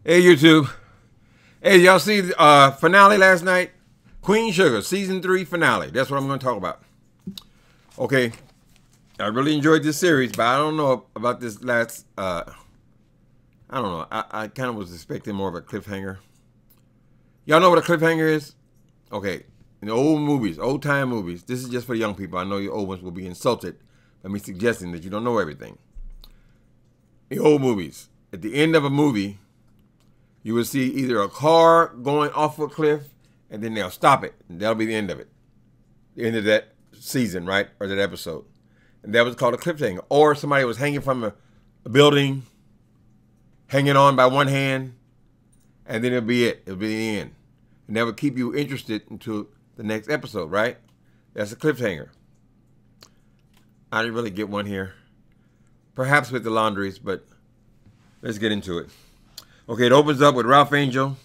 Hey YouTube. Hey, y'all see the finale last night? Queen Sugar, season 3 finale. That's what I'm going to talk about. Okay. I really enjoyed this series, but I don't know about this last, I don't know. I kind of was expecting more of a cliffhanger. Y'all know what a cliffhanger is? Okay. In the old movies, old time movies, this is just for young people. I know you old ones will be insulted by me suggesting that you don't know everything. In old movies, at the end of a movie, you will see either a car going off a cliff, and then they'll stop it. And that'll be the end of it. The end of that season, right? Or that episode. And that was called a cliffhanger. Or somebody was hanging from a building, hanging on by one hand, and then it'll be it. It'll be the end. And that would keep you interested until the next episode, right? That's a cliffhanger. I didn't really get one here. Perhaps with the Landrys, but let's get into it. Okay, it opens up with Ralph Angel.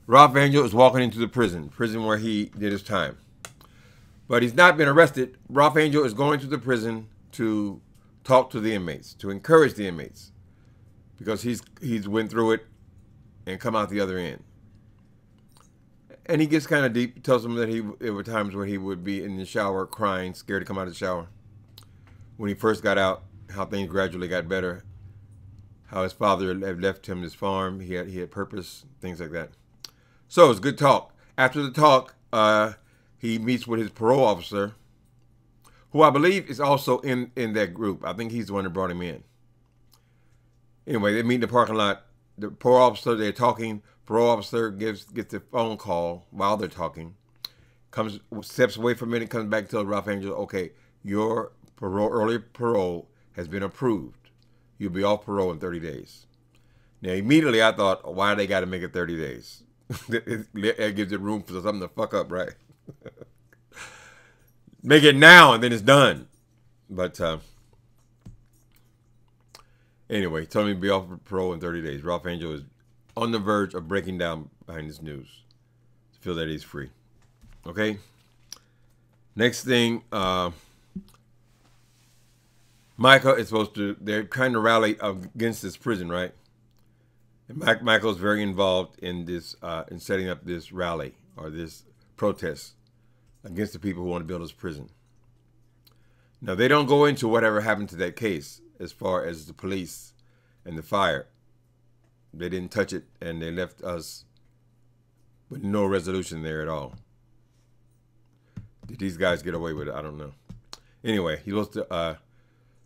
Ralph Angel is walking into the prison where he did his time. But he's not been arrested. Ralph Angel is going to the prison to talk to the inmates, to encourage the inmates, because he's went through it and come out the other end. And he gets kind of deep. He tells them that there were times where he would be in the shower crying, scared to come out of the shower. When he first got out, how things gradually got better. How his father had left him his farm. He had purpose, things like that. So it's good talk. After the talk, he meets with his parole officer, who I believe is also in that group. I think he's the one that brought him in. Anyway, they meet in the parking lot. The parole officer, they're talking. Parole officer gets the phone call while they're talking. Steps away for a minute, comes back and tells Ralph Angel, okay, your early parole has been approved. You'll be off parole in 30 days. Now, immediately I thought, why they got to make it 30 days? That gives it room for something to fuck up, right? Make it now and then it's done. But anyway, told me to be off parole in 30 days. Ralph Angel is on the verge of breaking down behind this news to feel that he's free. Okay? Next thing, Micah is supposed to, they're trying to rally against this prison, right? And Michael's very involved in this, in setting up this rally or this protest against the people who want to build this prison. Now, they don't go into whatever happened to that case as far as the police and the fire. They didn't touch it, and they left us with no resolution there at all. Did these guys get away with it? I don't know. Anyway, he goes to,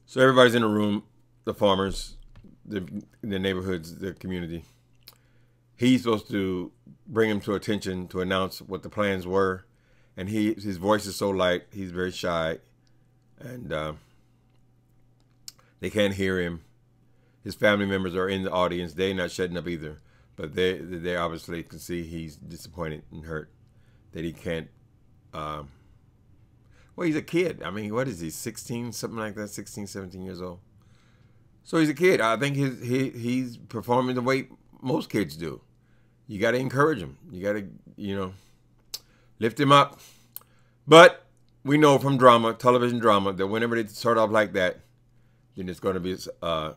so everybody's in a room, the farmers, the neighborhoods, the community. He's supposed to bring them to attention to announce what the plans were. And his voice is so light, he's very shy. And they can't hear him. His family members are in the audience. They're not shutting up either. But they obviously can see he's disappointed and hurt that he can't. Well, he's a kid. I mean, what is he, 16, something like that, 16, 17 years old? So he's a kid. I think he's performing the way most kids do. You got to encourage him. You got to, lift him up. But we know from drama, television drama, that whenever they start off like that, then it's going to be, it's going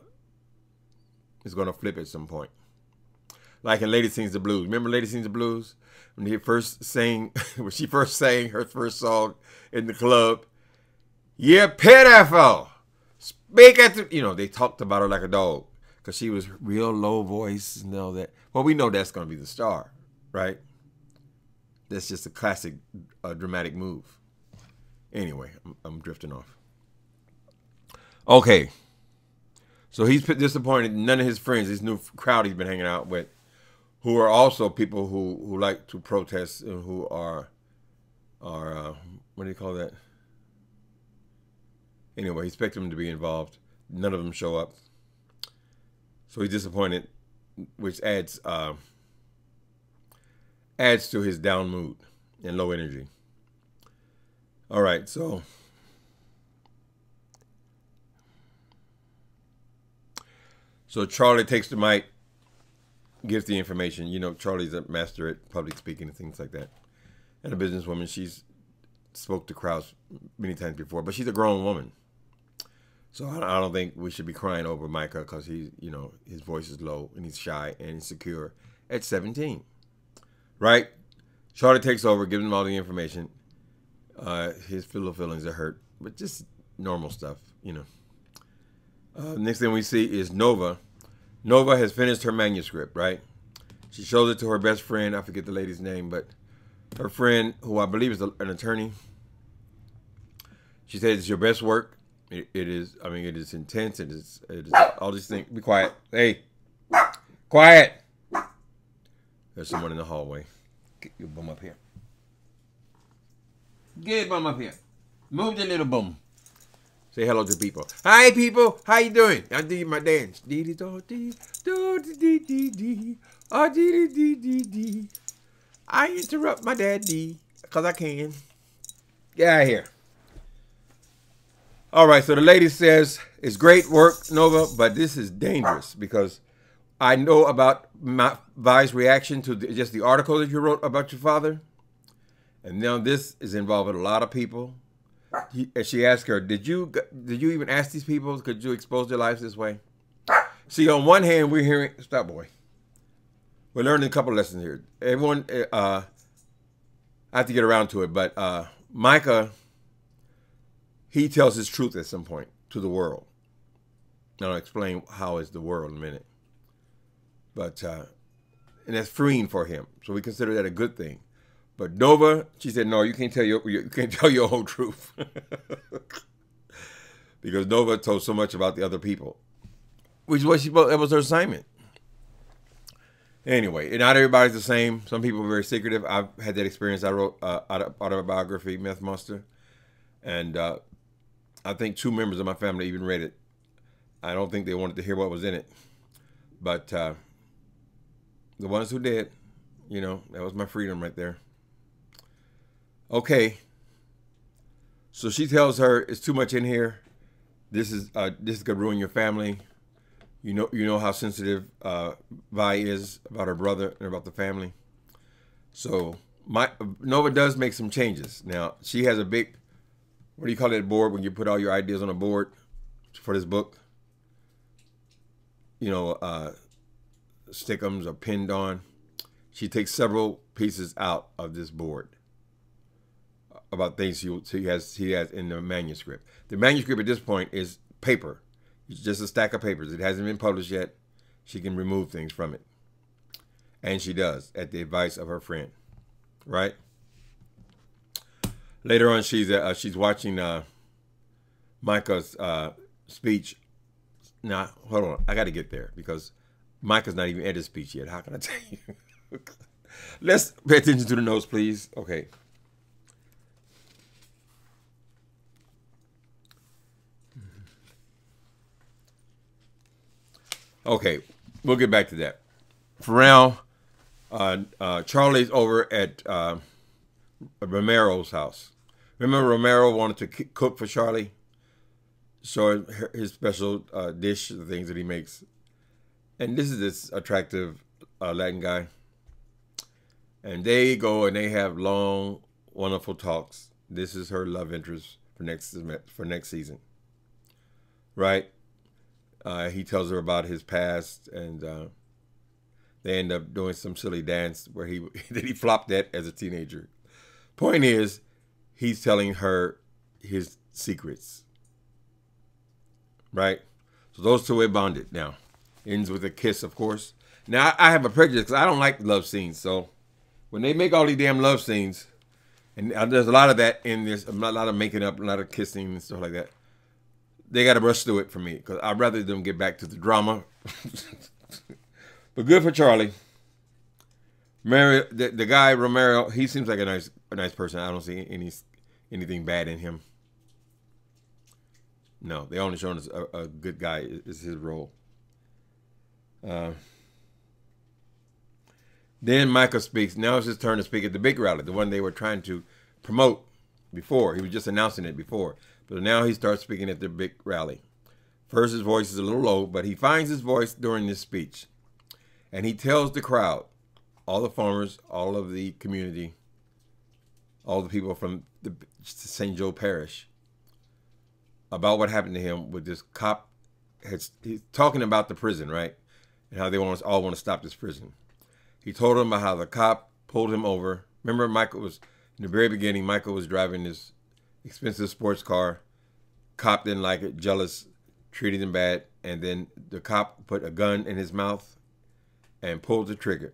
to flip at some point. Like in Lady Sings the Blues. Remember Lady Sings the Blues? When she first sang her first song in the club. You're pitiful. Speak at the, they talked about her like a dog. Because she was real low voice and all that. Well, we know that's going to be the star, right? That's just a classic dramatic move. Anyway, I'm drifting off. Okay. So he's disappointed. None of his friends, this new crowd he's been hanging out with, who are also people who like to protest and who are what do you call that? Anyway, he expected them to be involved. None of them show up. So he's disappointed, which adds to his down mood and low energy. All right, so Charlie takes the mic, gives the information. Charlie's a master at public speaking and things like that. And a businesswoman, she's spoke to crowds many times before, but she's a grown woman. So I don't think we should be crying over Micah because he's, you know, his voice is low and he's shy and insecure at 17. Right? Charlotte takes over, gives him all the information. His feelings are hurt, but just normal stuff, you know. Next thing we see is Nova. Nova has finished her manuscript, right? She shows it to her best friend. I forget the lady's name, but her friend, who I believe is an attorney, she said, it's your best work. It is, I mean, it is intense. It is all these things. Be quiet. Hey, quiet. There's someone in the hallway. Get your bum up here. Get your bum up here. Move the little bum. Say hello to people. Hi, people. How you doing? I'm doing my dance. I interrupt my daddy because I can. Get out of here. All right, so the lady says, it's great work, Nova, but this is dangerous because I know about Vi's reaction to just the article that you wrote about your father. And now this is involving a lot of people. And she asked her, did you even ask these people, could you expose their lives this way? See, on one hand, we're hearing, stop, boy. We're learning a couple lessons here. Everyone, I have to get around to it, but Micah, he tells his truth at some point to the world. I'll explain how is the world in a minute. But, and that's freeing for him. So we consider that a good thing. But Nova, she said, no, you can't tell your whole truth. Because Nova told so much about the other people. Which was that was her assignment. Anyway, not everybody's the same. Some people are very secretive. I've had that experience. I wrote autobiography, Meth Monster. And I think 2 members of my family even read it. I don't think they wanted to hear what was in it. But the ones who did, you know, that was my freedom right there. Okay. So she tells her it's too much in here. This is gonna ruin your family. You know how sensitive Vi is about her brother and about the family. So Nova does make some changes. Now she has a big, what do you call it, board when you put all your ideas on a board for this book? You know, stickums are pinned on. She takes several pieces out of this board about things he has in the manuscript. The manuscript at this point is paper. It's just a stack of papers. It hasn't been published yet. She can remove things from it. And she does, at the advice of her friend. Right? Later on, she's watching Micah's speech. Now, hold on. I got to get there because Micah's not even at his speech yet. How can I tell you? Let's pay attention to the notes, please. Okay. Okay, we'll get back to that. For now, Charlie's over at Romero's house. Remember, Romero wanted to cook for Charlie, show his special dish, the things that he makes. And this is this attractive Latin guy. And they go and they have long, wonderful talks. This is her love interest for next season, right? He tells her about his past, and they end up doing some silly dance where that he flopped at as a teenager. Point is, he's telling her his secrets, right? So those two are bonded now. Ends with a kiss, of course. Now, I have a prejudice because I don't like love scenes. So when they make all these damn love scenes, and there's a lot of that in this, a lot of making up, a lot of kissing and stuff like that, they got to rush through it for me because I'd rather them get back to the drama. But good for Charlie. The guy Romero, he seems like a nice person. I don't see anything bad in him. No, they only shown us a good guy is his role. Then Micah speaks. Now it's his turn to speak at the big rally, the one they were trying to promote before. He was just announcing it before. But now he starts speaking at the big rally. First, his voice is a little low, but he finds his voice during this speech. And he tells the crowd, all the farmers, all of the community, all the people from the St. Joe Parish, about what happened to him with this cop. He's talking about the prison, right? And how they all want to stop this prison. He told him about how the cop pulled him over. Remember, Michael was, in the very beginning, Michael was driving this expensive sports car. Cop didn't like it, jealous, treated him bad. And then the cop put a gun in his mouth and pulled the trigger.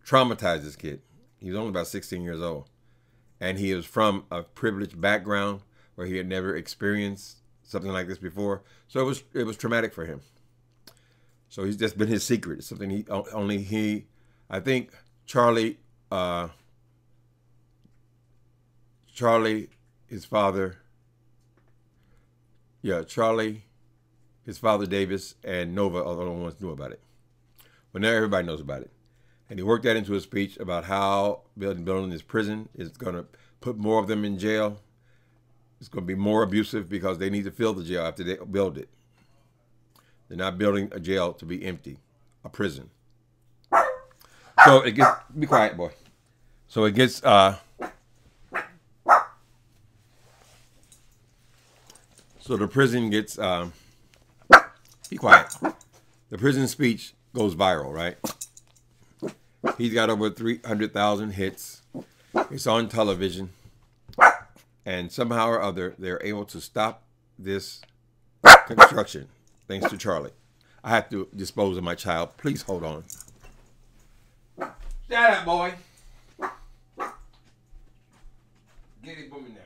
Traumatized this kid. He was only about 16 years old. And he was from a privileged background where he had never experienced something like this before. So it was traumatic for him. So he's just been his secret. It's something only he, I think Charlie, his father, Charlie, his father Davis, and Nova are the only ones who knew about it. But now everybody knows about it. And he worked that into a speech about how building this prison is going to put more of them in jail. It's going to be more abusive because they need to fill the jail after they build it. They're not building a jail to be empty, a prison. So it gets, be quiet, boy. So it gets, so the prison gets, be quiet. The prison speech goes viral, right? He's got over 300,000 hits. It's on television. And somehow or other, they're able to stop this construction. Thanks to Charlie. I have to dispose of my child. Please hold on. Shut up, boy. Get it, boom in there.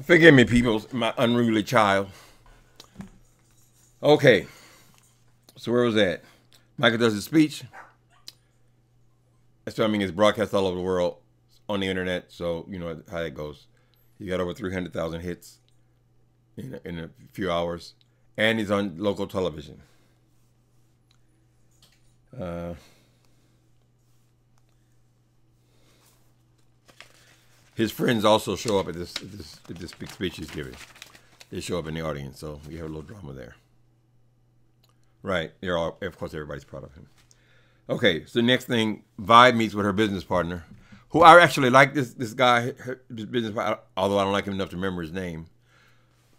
Forgive me, people, my unruly child. Okay. So where was that? Micah does his speech. That's what I mean. It's broadcast all over the world on the internet. So you know how it goes. He got over 300,000 hits in a few hours. And he's on local television. His friends also show up at this big speech he's giving. They show up in the audience, so we have a little drama there. Right. Of course, everybody's proud of him. Okay, so next thing, Vi meets with her business partner, who I actually like this guy, this business partner, although I don't like him enough to remember his name.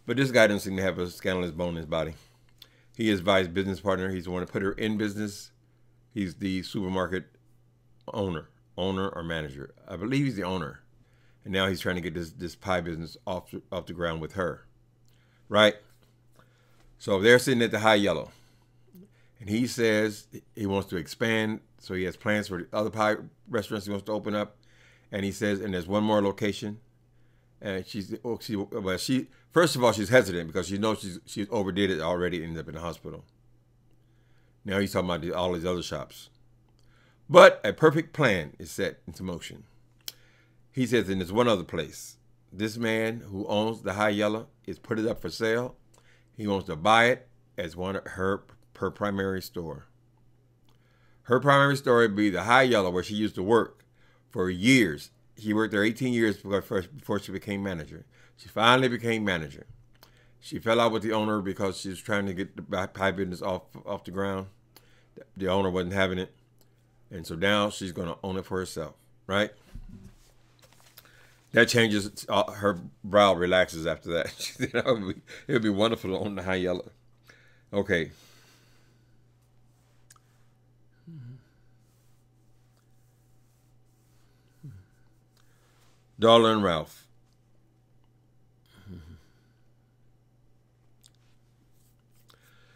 But this guy doesn't seem to have a scandalous bone in his body. He is Vi's business partner. He's the one to put her in business. He's the supermarket owner or manager. I believe he's the owner. And now he's trying to get this pie business off the ground with her. Right? So they're sitting at the High Yellow. And he says he wants to expand. So he has plans for the other pie restaurants he wants to open up. And he says, and there's one more location. And she first of all, she's hesitant because she knows she's overdid it already, ended up in the hospital. Now he's talking about all these other shops. But a perfect plan is set into motion. He says, and there's one other place. This man who owns the High Yellow is put it up for sale. He wants to buy it as one of her primary store. Her primary store would be the High Yellow, where she used to work for years. She worked there 18 years before she became manager. She finally became manager. She fell out with the owner because she was trying to get the pie business off the ground. The owner wasn't having it. And so now she's going to own it for herself, right? That changes, her brow relaxes after that. She said, it would be wonderful to own the High Yellow. Okay. Darla and Ralph.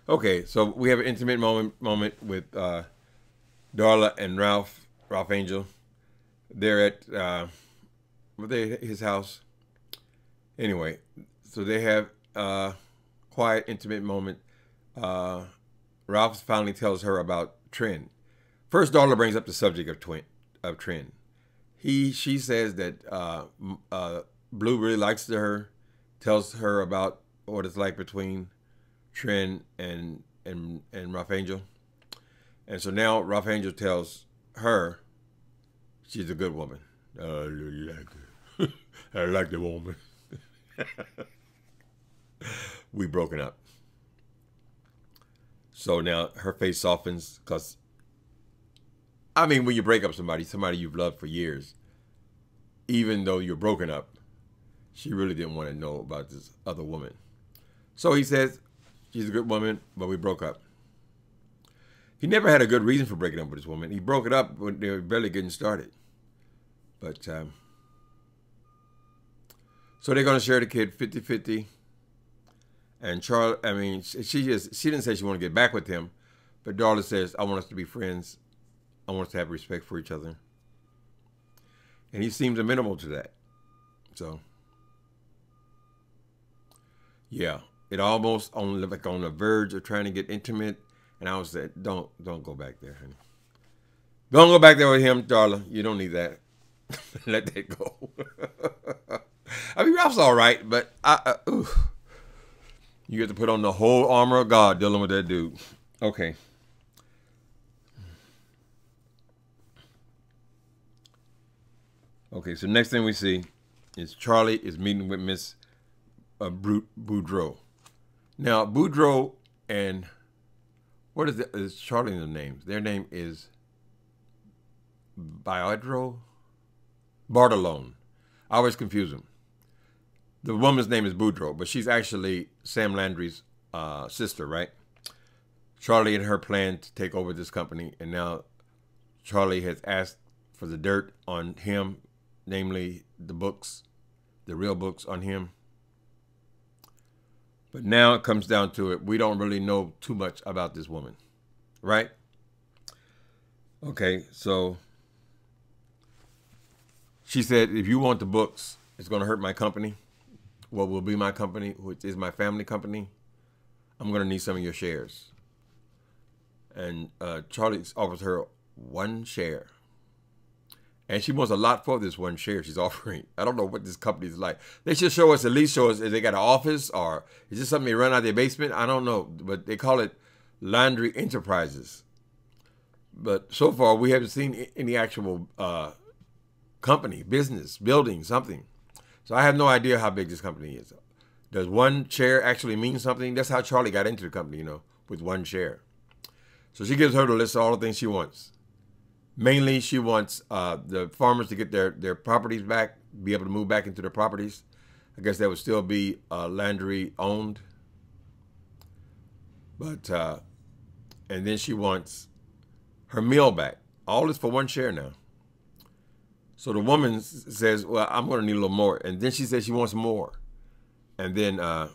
Okay, so we have an intimate moment with Darla and Ralph Angel. They're at his house. Anyway, so they have a quiet, intimate moment. Ralph finally tells her about Trin. First, Darla brings up the subject of Trin. She says that Blue really likes her, tells her about what it's like between Trin and Ralph Angel. And so now Ralph Angel tells her she's a good woman. I like the woman. We broken up. So now her face softens because I mean, when you break up somebody you've loved for years, even though you're broken up, she really didn't want to know about this other woman. So he says, she's a good woman, but we broke up. He never had a good reason for breaking up with this woman. He broke it up when they were barely getting started. But, so they're going to share the kid 50-50. And Charlie, I mean, she didn't say she wanted to get back with him. But Darla says, I want us to be friends. I want us to have respect for each other. And he seems amenable to that. So, yeah, it almost on like on the verge of trying to get intimate. And I was saying, don't go back there, honey. Don't go back there with him, Darla. You don't need that. Let that go. I mean, Ralph's all right, but you get to put on the whole armor of God dealing with that dude. Okay. Okay, so next thing we see is Charlie is meeting with Miss Boudreaux. Now, Boudreaux and what is Charlie's name? Their name is Bartolone. I always confuse them. The woman's name is Boudreaux, but she's actually Sam Landry's sister, right? Charlie and her plan to take over this company, and now Charlie has asked for the dirt on him, namely the books, the real books on him. But now it comes down to it. We don't really know too much about this woman, right? Okay, so she said, if you want the books, it's going to hurt my company. What will be my company, which is my family company. I'm going to need some of your shares. And Charlie offers her 1 share. And she wants a lot for this 1 share she's offering. I don't know what this company is like. They should show us, at least show us if they got an office, or is this something they run out of their basement? I don't know. But they call it Landry Enterprises. But so far, we haven't seen any actual company, business, building, something. So I have no idea how big this company is. Does 1 share actually mean something? That's how Charlie got into the company, you know, with 1 share. So she gives her the list of all the things she wants. Mainly, she wants the farmers to get their properties back, be able to move back into their properties. I guess that would still be Landry owned. But, and then she wants her meal back. All this for 1 share now. So the woman says, well, I'm going to need a little more. And then she says she wants more. And then the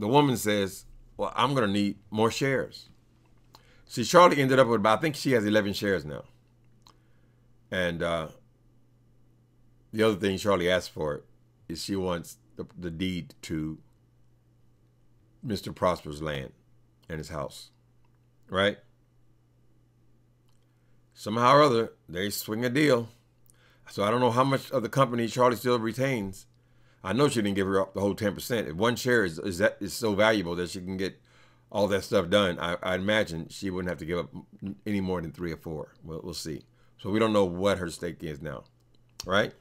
woman says, well, I'm going to need more shares. See, Charlie ended up with about, I think she has 11 shares now. And the other thing Charlie asked for is she wants the deed to Mr. Prosper's land and his house, right? Somehow or other, they swing a deal. So I don't know how much of the company Charlie still retains. I know she didn't give her up the whole 10%. If 1 share is so valuable that she can get all that stuff done, I imagine she wouldn't have to give up any more than 3 or 4. We'll see. So we don't know what her stake is now, right?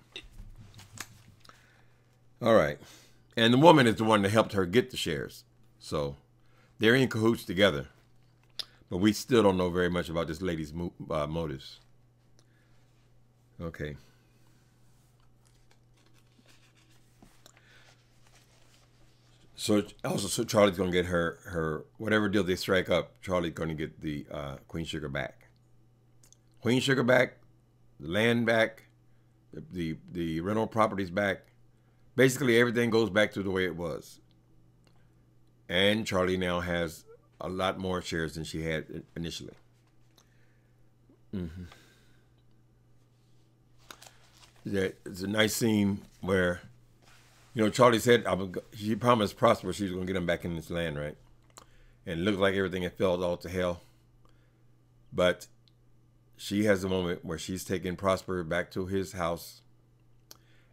All right. And the woman is the one that helped her get the shares. So they're in cahoots together. But we still don't know very much about this lady's motives. Okay. So Charlie's going to get her whatever deal they strike up, Charlie's going to get the Queen Sugar back. Queen Sugar back, the land back, the rental properties back. Basically, everything goes back to the way it was. And Charlie now has a lot more shares than she had initially. It's a nice scene where, you know, Charlie said she promised Prosper she was going to get him back in this land, right? And it looked like everything had fell all to hell. But she has a moment where she's taking Prosper back to his house,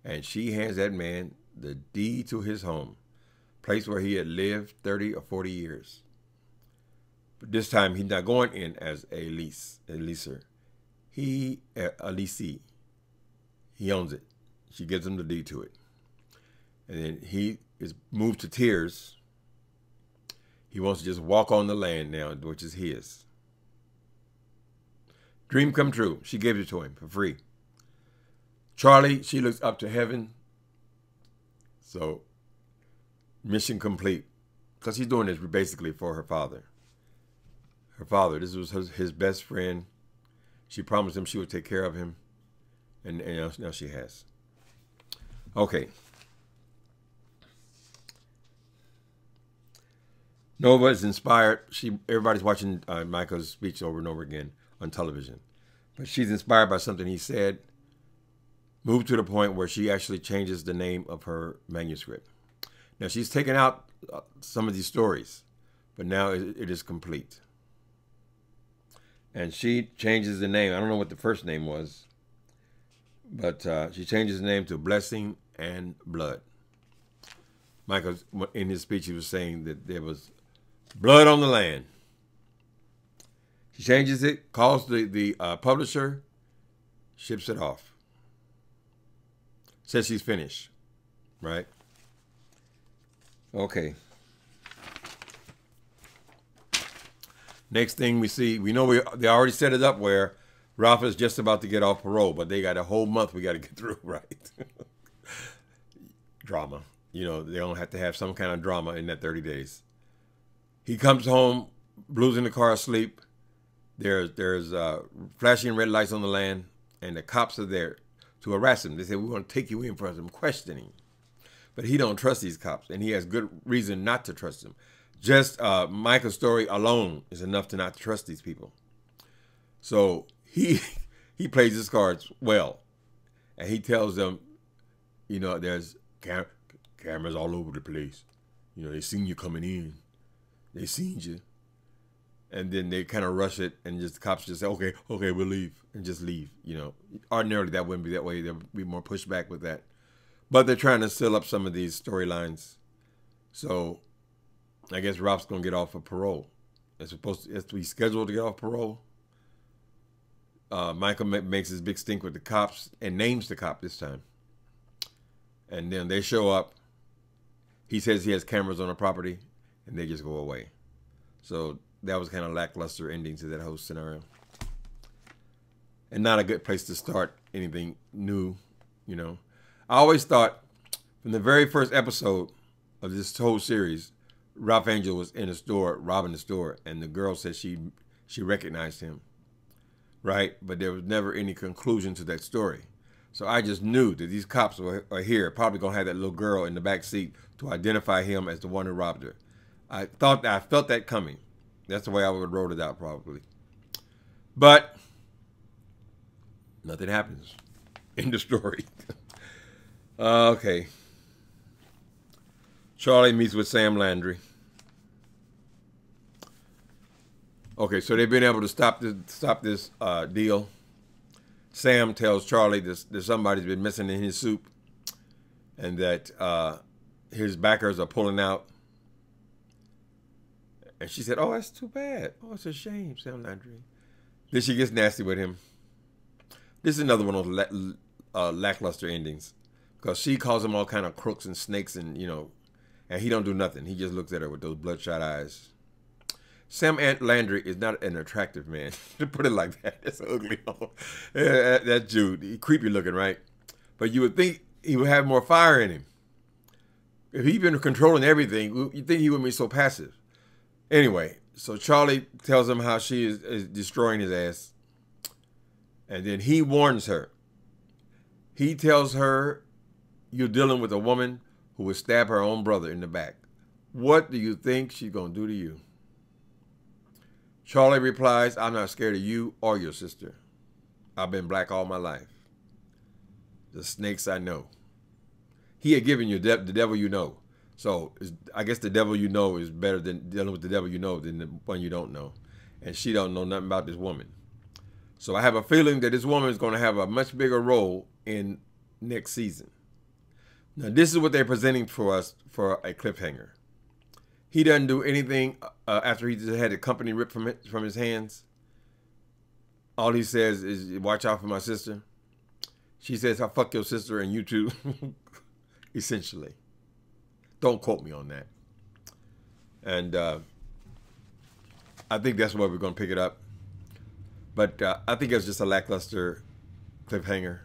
and she hands that man the deed to his home, place where he had lived 30 or 40 years. But this time he's not going in as a leaser. A leasee. He owns it. She gives him the deed to it. And then he is moved to tears. He wants to just walk on the land now, which is his. Dream come true. She gave it to him for free. Charlie, she looks up to heaven. So, mission complete. Because he's doing this basically for her father. Her father, this was his best friend. She promised him she would take care of him. And now she has. Okay. Nova is inspired. Everybody's watching Micah's speech over and over again on television. But she's inspired by something he said. Moved to the point where she actually changes the name of her manuscript. Now, she's taken out some of these stories, but now it is complete. And she changes the name. I don't know what the first name was, but she changes the name to Blessing and Blood. Michael, in his speech, he was saying that there was blood on the land. She changes it, calls the publisher, ships it off. Says she's finished, right? Okay. Next thing we see, we know they already set it up where Ralph is just about to get off parole, but they got a whole month we got to get through, right? Drama. You know, they don't have to have some kind of drama in that 30 days. He comes home, Blue's in the car asleep. There's flashing red lights on the land, and the cops are there to harass him. They say, we're going to take you in for some questioning. But he don't trust these cops, and he has good reason not to trust them. Just Micah's story alone is enough to not trust these people. So he plays his cards well, and he tells them, you know, there's cameras all over the place. You know, they seen you coming in. They seen you. And then they kind of rush it, and just the cops just say, okay, we'll leave, and just leave. You know, ordinarily that wouldn't be that way. There would be more pushback with that. But they're trying to seal up some of these storylines. So I guess Ralph's going to get off of parole. It's to be scheduled to get off parole. Michael makes his big stink with the cops and names the cop this time. And then they show up. He says he has cameras on the property, and they just go away. So that was kind of lackluster ending to that whole scenario. And not a good place to start anything new, you know. I always thought from the very first episode of this whole series, Ralph Angel was in a store, robbing the store, and the girl said she recognized him, right? But there was never any conclusion to that story. So I just knew that these cops are here, probably going to have that little girl in the back seat to identify him as the one who robbed her. I felt that coming. That's the way I would have wrote it out probably. But nothing happens in the story. Okay. Charlie meets with Sam Landry. Okay, so they've been able to stop this deal. Sam tells Charlie that somebody's been missing in his soup, and that his backers are pulling out. And she said, "Oh, that's too bad. Oh, it's a shame, Sam Landry." Then she gets nasty with him. This is another one of those lackluster endings, because she calls him all kind of crooks and snakes, and you know, and he don't do nothing. He just looks at her with those bloodshot eyes. Sam Landry is not an attractive man, to put it like that. That's ugly. That Jude, he creepy looking, right? But you would think he would have more fire in him. If he'd been controlling everything, you'd think he wouldn't be so passive. Anyway, so Charlie tells him how she is destroying his ass. And then he warns her. He tells her, you're dealing with a woman who would stab her own brother in the back. What do you think she's going to do to you? Charlie replies, I'm not scared of you or your sister. I've been black all my life. The snakes I know. He had given you the devil you know. So I guess the devil you know is better than dealing with the devil you know than the one you don't know. And she don't know nothing about this woman. So I have a feeling that this woman is going to have a much bigger role in next season. Now, this is what they're presenting for us for a cliffhanger. He doesn't do anything after he just had the company ripped from his hands. All he says is, watch out for my sister. She says, I'll fuck your sister and you too. Essentially. Don't quote me on that. And I think that's where we're going to pick it up. But I think it was just a lackluster cliffhanger.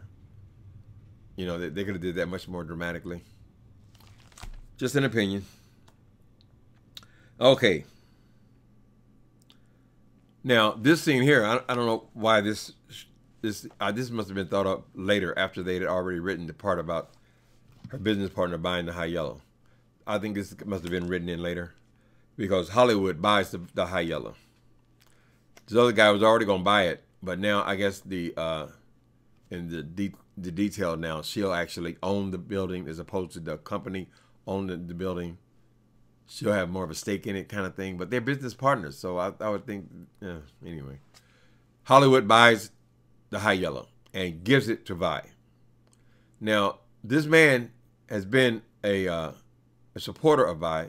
You know, they could have did that much more dramatically. Just an opinion. Okay. Now, this scene here, I don't know why this must have been thought up later after they had already written the part about her business partner buying the high yellow. I think this must have been written in later because Hollywood buys the high yellow. This other guy was already going to buy it, but now I guess in the detail now, she'll actually own the building as opposed to the company owning the building. She'll have more of a stake in it kind of thing, but they're business partners. So I would think, anyway. Hollywood buys the high yellow and gives it to Vi. Now, this man has been a supporter of Vi,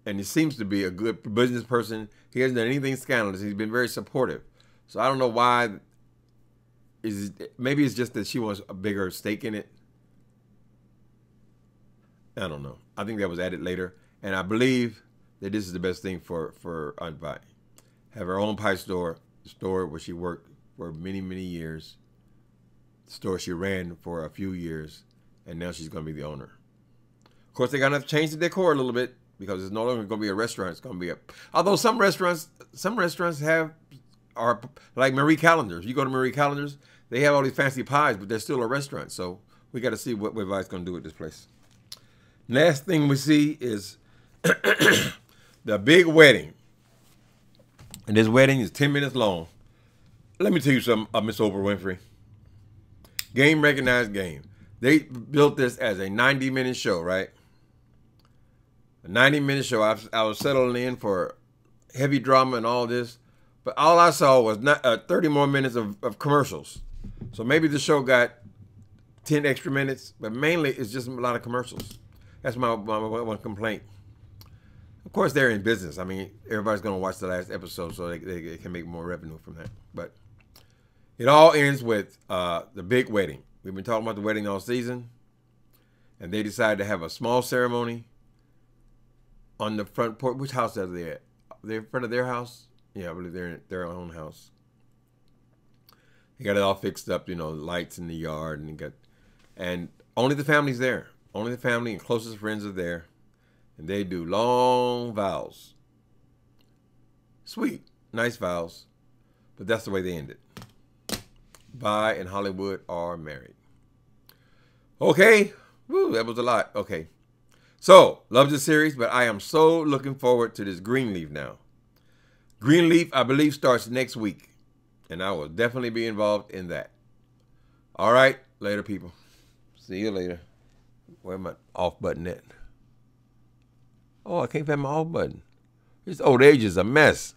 and he seems to be a good business person. He hasn't done anything scandalous. He's been very supportive. So I don't know why. Maybe it's just that she wants a bigger stake in it. I don't know. I think that was added later. And I believe that this is the best thing for Aunt Vi. Have her own pie store where she worked for many, many years. The store she ran for a few years. And now she's going to be the owner. Of course, they're going to have to change the decor a little bit because it's no longer going to be a restaurant. It's going to be although some restaurants are like Marie Callender's. You go to Marie Callender's, they have all these fancy pies, but they're still a restaurant. So we got to see what Vi's going to do with this place. Last thing we see is the big wedding. And this wedding is 10 minutes long. Let me tell you something, Miss Oprah Winfrey. Game recognized game. They built this as a 90-minute show, right? A 90-minute show. I was settling in for heavy drama and all this. But all I saw was 30 more minutes of commercials. So maybe the show got 10 extra minutes. But mainly it's just a lot of commercials. That's my one complaint. Of course, they're in business. I mean, everybody's going to watch the last episode so they can make more revenue from that. But it all ends with the big wedding. We've been talking about the wedding all season. And they decided to have a small ceremony on the front porch. Which house are they at? They're in front of their house? Yeah, I believe they're in their own house. They got it all fixed up, you know, lights in the yard. And only the family's there. Only the family and closest friends are there. And they do long vows. Sweet. Nice vows. But that's the way they end it. Vi and Hollywood are married. Okay. Woo, that was a lot. Okay. So, love this series, but I am so looking forward to this Greenleaf now. Greenleaf, I believe, starts next week. And I will definitely be involved in that. All right. Later, people. See you later. Where's my off button at? Oh, I can't find my off button. This old age is a mess.